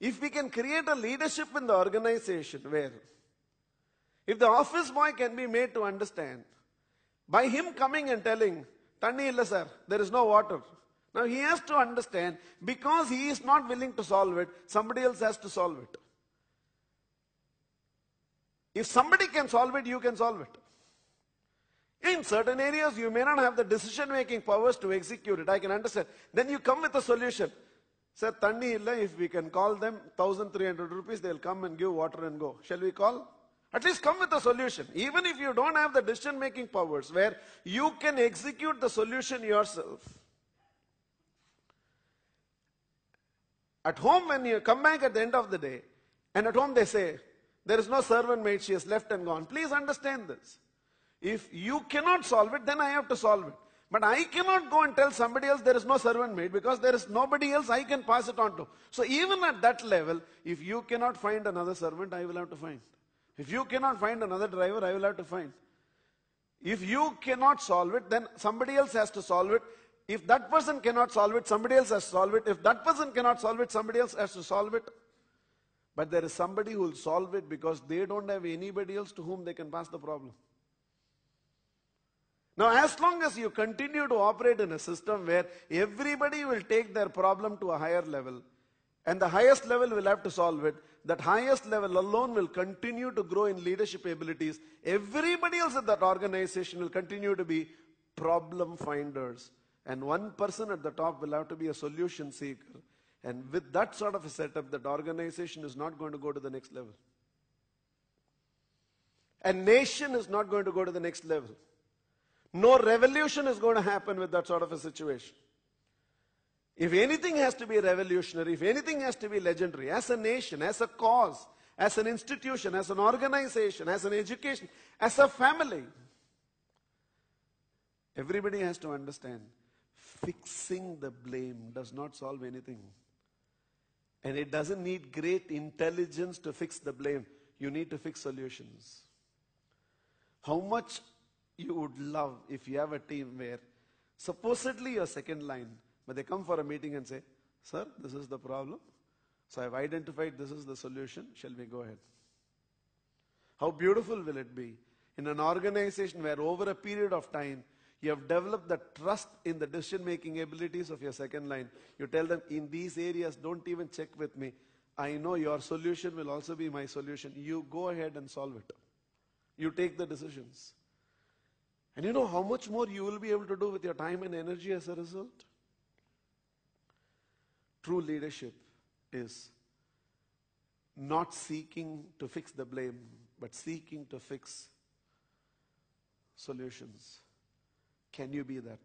If we can create a leadership in the organization where, if the office boy can be made to understand, by him coming and telling, Tanni illa sir, there is no water. Now he has to understand, because he is not willing to solve it, somebody else has to solve it. If somebody can solve it, you can solve it. In certain areas, you may not have the decision-making powers to execute it. I can understand. Then you come with a solution. Sir, Tanni illa, if we can call them 1,300 rupees, they'll come and give water and go. Shall we call? At least come with a solution. Even if you don't have the decision-making powers, where you can execute the solution yourself. At home, when you come back at the end of the day, and at home they say, there is no servant maid, she has left and gone. Please understand this. If you cannot solve it, then I have to solve it. But I cannot go and tell somebody else there is no servant maid, because there is nobody else I can pass it on to. So even at that level, if you cannot find another servant, I will have to find. If you cannot find another driver, I will have to find. If you cannot solve it, then somebody else has to solve it. If that person cannot solve it, somebody else has to solve it. If that person cannot solve it, somebody else has to solve it. But there is somebody who will solve it, because they don't have anybody else to whom they can pass the problem. Now, as long as you continue to operate in a system where everybody will take their problem to a higher level, and the highest level will have to solve it, that highest level alone will continue to grow in leadership abilities. Everybody else in that organization will continue to be problem finders. And one person at the top will have to be a solution seeker. And with that sort of a setup, that organization is not going to go to the next level. A nation is not going to go to the next level. No revolution is going to happen with that sort of a situation. If anything has to be revolutionary, if anything has to be legendary, as a nation, as a cause, as an institution, as an organization, as an education, as a family, everybody has to understand, fixing the blame does not solve anything. And it doesn't need great intelligence to fix the blame. You need to fix solutions. How much you would love if you have a team where supposedly you're second line, but they come for a meeting and say, sir, this is the problem. So I've identified this is the solution. Shall we go ahead? How beautiful will it be in an organization where over a period of time, you have developed the trust in the decision-making abilities of your second line. You tell them, in these areas, don't even check with me. I know your solution will also be my solution. You go ahead and solve it. You take the decisions. And you know how much more you will be able to do with your time and energy as a result? True leadership is not seeking to fix the blame, but seeking to fix solutions. Can you be that?